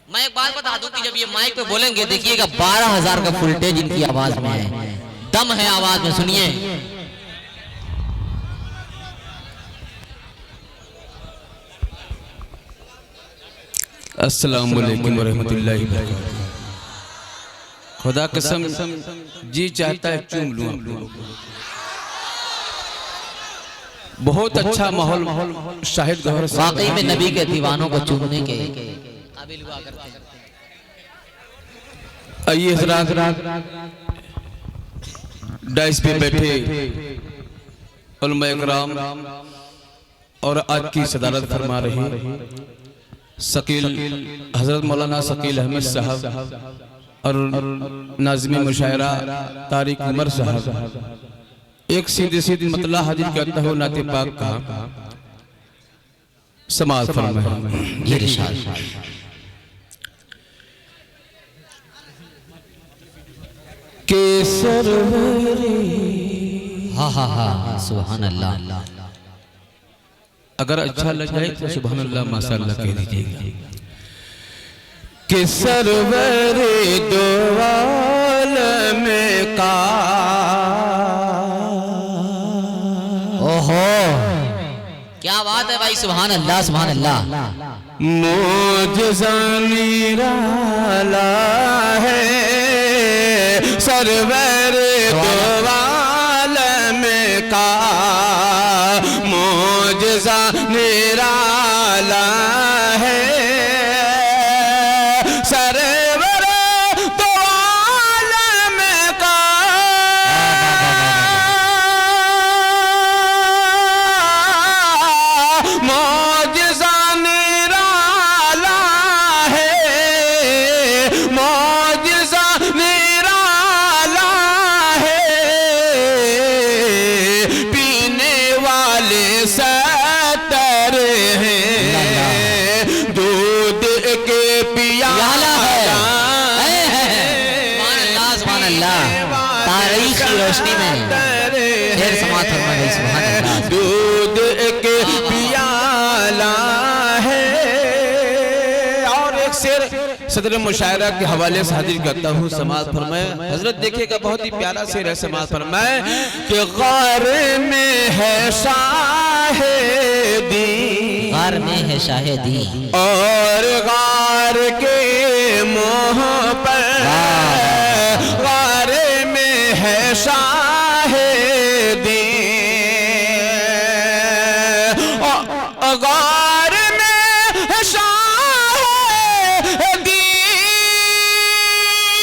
मैं एक बात बता दूं कि जब ये माइक पे बोलेंगे देखिएगा 12,000 का फुलटेज इनकी आवाज में है, दम है आवाज में, सुनिए। अस्सलाम वालेकुम वरहमतुल्लाहि वबरकातुहू। खुदा कसम जी चाहता है चूम लूं आप लोगों को। बहुत अच्छा माहौल शाहिद गौहर वाकई में नबी के दीवानों को चूमने के काबिल हुआ करते हैं। आइए हज़रात, डाइस पे बैठे उलमा इकराम और आज की सदारत फरमा रही शकील हजरत मौलाना शकील अहमद साहब और नाज़िम मुशायरा तारिक उमर साहब, एक सीधी सीधी मतला हाजिर करता हो नाते पाक का समाज फरमाए। केसर हाँ हाँ हाँ सुभान अल्लाह। अगर अच्छा लग जाए तो सुभान अल्लाह माशाअल्लाह कह दीजिएगा। केसर दो में का ओहो क्या बात है भाई, सुभान अल्लाह सुभान अल्लाह। मोजज़ा निराला है सरवर दो में का, मोजज़ा निराला है सरवर दो में का, मोजज़ा निराला है, मोजज़ा निराला है, पीने वाले सतर हैं दूध के पियाला है। सुभान अल्लाह, तारीख की रोशनी में ढेर समात फरमा गई। सुभान अल्लाह, दूध के पियाला है। और एक शेर सदर मुशायरा के हवाले से हाजिर करता हूँ, समाज फरमाए। हजरत देखिएगा बहुत ही प्यारा शेर है, समाज फरमाए कि गार में है शाहिदी, गार में है शाहिदी, और गार के मोह पर गार में है शाहिदी, गार में है शाहिदी।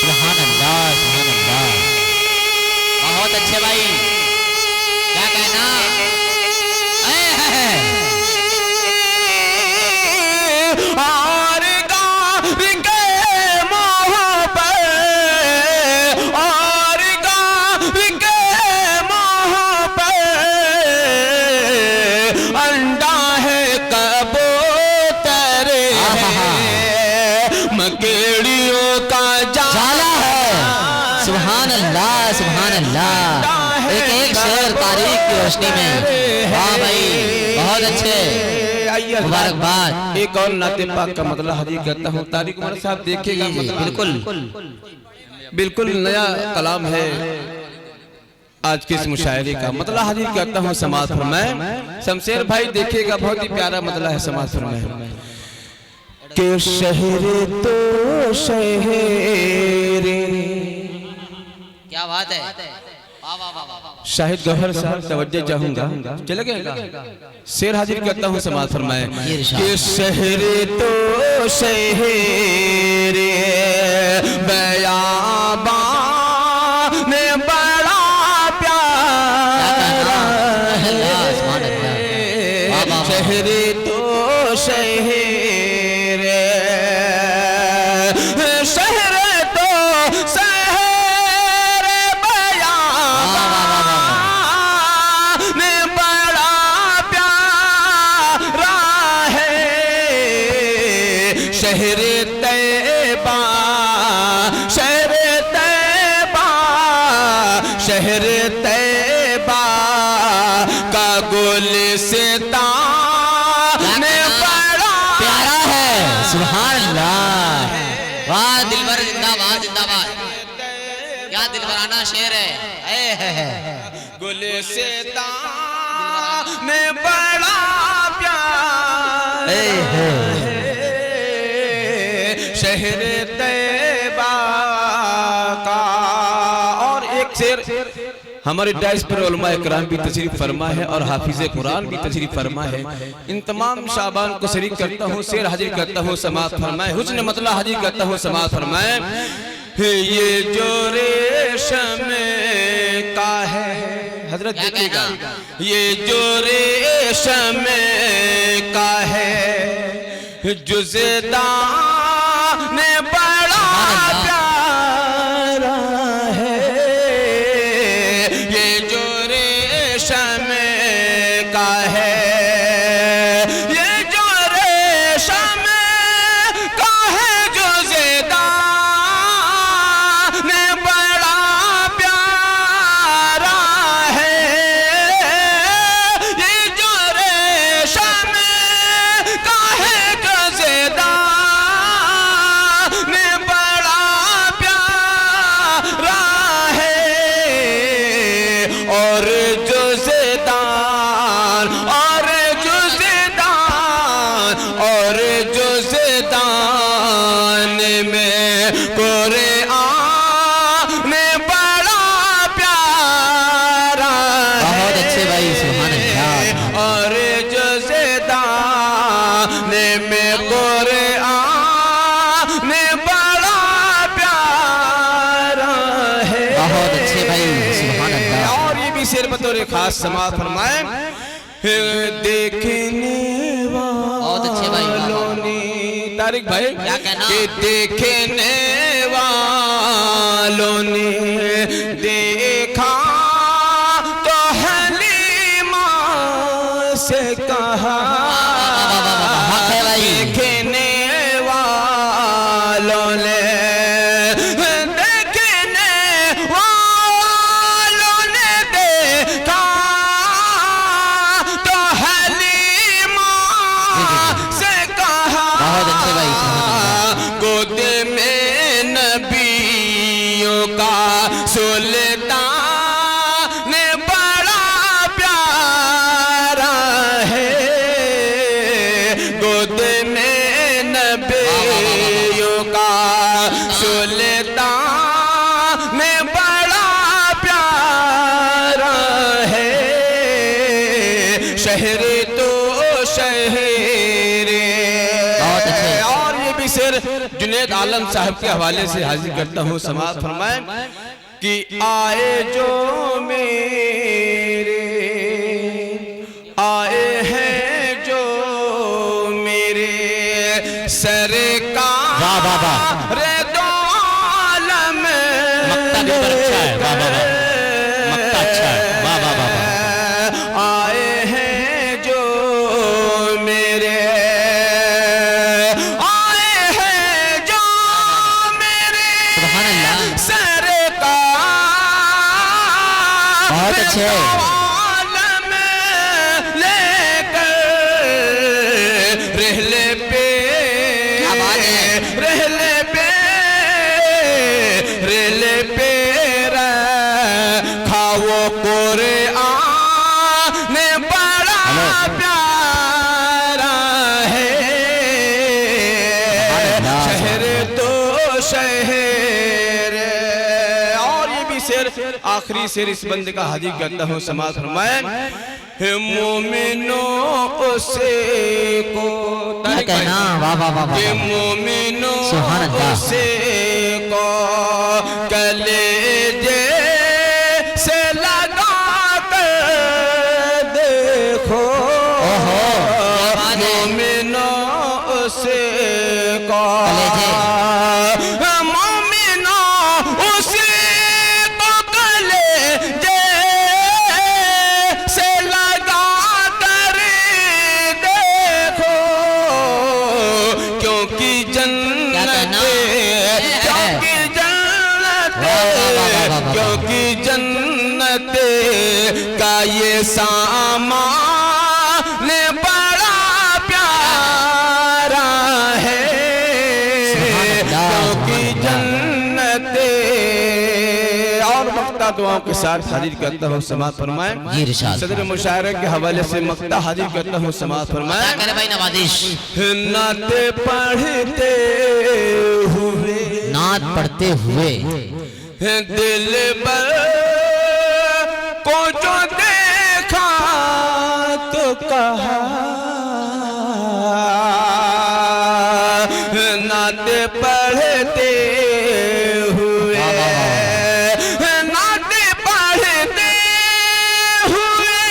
सुभान अल्लाह सुभान अल्लाह। बहुत अच्छे भाई, क्या कहना है। और गार के मोह पर, और गार के मोह पर अंडा है कबूतर है, मकेड़ियों का जाला है। सुभान अल्लाह सुभान अल्लाह। एक एक शेर तारीख की रोशनी में। वाह भाई बहुत अच्छे, मुबारकबाद। एक और नाते पाक का मतलब हाजिर करता हूँ। तारिक उमर साहब देखिएगा, बिल्कुल बिल्कुल नया कलाम है आज के इस मुशायरे का। मतलब हाजिर करता हूँ समाज फरमाए। शमशेर भाई देखिएगा बहुत ही प्यारा मतलब है, समाज फरमाए के शहर तो शहर। क्या बात है, वाह वाह वाह वाह। शाहिद गौहर साहब तवज्जो चाहूंगा, चले गए शेर हाजिर करता हूँ, समाज फरमाए कि शहर तो शहर बयाबा में बड़ा प्यारा है, शहर तो शहर, शहर तो शहर बयाबा में बड़ा प्यारा है, शहर तैबा, शहर तैबा, शहर तैबा का गुलिस्तान बड़ा प्यारा है। सुभान अल्लाह। वाह दिलबर जिंदाबाद जिंदाबाद, क्या दिलबराना शेर है। गुलिस्ता में बड़ा प्यार शहर तैयबा का। और एक शेर हमारे डाइस पर उलमा इकराम भी तशरीफ फरमा है और हाफिज कुरान भी तशरीफ फरमा है। इन तमाम शाबान को शरीक करता हूँ, शेर हाजिर करता हूँ, समाअत फरमाए। हुस्न मतला हाजिर करता हूँ, समाअत फरमाए। ये जो रेशम का है हजरत देखिएगा, ये जो रेशम का है जुज़दान बड़ा प्यारा है। ये जो रेशम का है, ये जो रेशम का है जुज़दान बड़ा प्यारा है। ये जो रेशम का है जुज़दान बड़ा प्यारा है। और जुज़दान और जुज़दान और जुज़दान में कुरान बड़ा प्यारा है। बहुत अच्छे भाई, सुभान अल्लाह। और जुज़दान में कुरान बड़ा प्यारा है। बहुत अच्छे भाई, सुभान अल्लाह। और ये भी शेर बतौर खास समाअत फरमाए। देखने बहुत अच्छे भाई, वालों ने तारिक भाई क्या कहना? कि देखने वालों ने देखा तो हलीमा से कहा। हक है भाई। देखने वालों ने देखने वालों ने देखा तो हलीमा से कहा। बहुत अच्छे भाई, सुभान गोद में नबियों का सुल्तान बड़ा प्यारा है। गोद में नबियों का सुल्तान बड़ा प्यारा है। शहर तो शहर। बहुत अच्छे। और ये भी शेर जुनैद आलम साहब के हवाले से हाजिर करता हूँ, समाअत फरमाए कि आए जो मेरे आए हैं जो मेरे सरकार वाह वाह वाह, रे दो आलम मक्ता भी बड़ा अच्छा है। वाह वाह वाह, मक्ता अच्छा है। वाह वाह वाह वाह। आए हैं जो मेरे आए हैं जो मेरे सुभान अल्लाह। सरकार बहुत अच्छे। आलम लेकर रहले पे क्या बात है। रहले पे रहले पे खाओ कुरान बड़ा प्यारा है। शहर तो शहर। और ये भी शेर आखिरी शेर इस बंदे का हाजिर करता हूँ, समाअत फरमाए। मोमिनो उसे को क्या कहना। वाह वाह वाह वाह। मोमिनो सुभान अल्लाह। उसे को कलेजे से लगा कर देखो। ओहो, क्या बात है। मोमिनो उसे को कलेजे। मोमिनो उसे को कलेजे से लगा कर देखो। क्योंकि जन्नत क्योंकि जन्नत क्योंकि जन्नत का ये सामान बड़ा प्यारा है। की जन्नते। और मक्ता दुआओं के साथ हाजिर करता हूँ, समाअत फरमाएं। सदर मुशायरे के हवाले से मक्ता हाजिर करता हूँ, समाअत फरमाएं। भाई नवाजिश। नाते पढ़ते हुए, नात पढ़ते हुए दिल पर को जो देखा तो कहा, नाते पढ़ते हुए, नाते पढ़ते हुए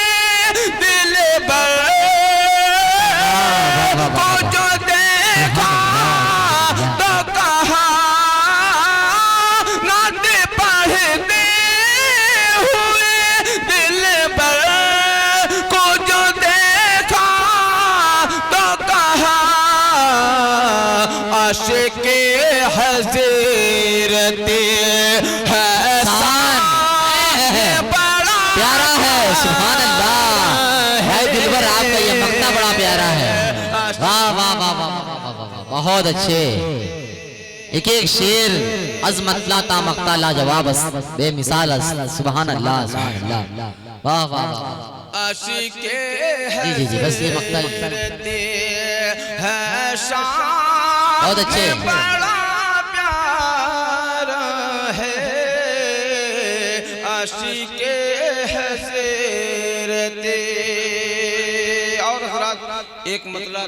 दिल पर को जो देखा तो कहा, नाते पढ़ते हुए दिल पर को जो देखा तो कहा, आशिक़े हज़रते बड़ा प्यारा है। सुभान अल्लाह। भाई दिलबर आपका ये मक्ता बड़ा प्यारा है। वाह वाह वाह वाह बहुत अच्छे। एक एक शेर अज़मत लाता मक्ता लाजवाब बेमिसाल। सुभान अल्लाह सुभान अल्लाह। वाह वाह वाह। आशिक़े जी जी बस ये मक्ता है बहुत अच्छे। बड़ा प्यारा है, आशिक़े हज़रते। और एक मतलब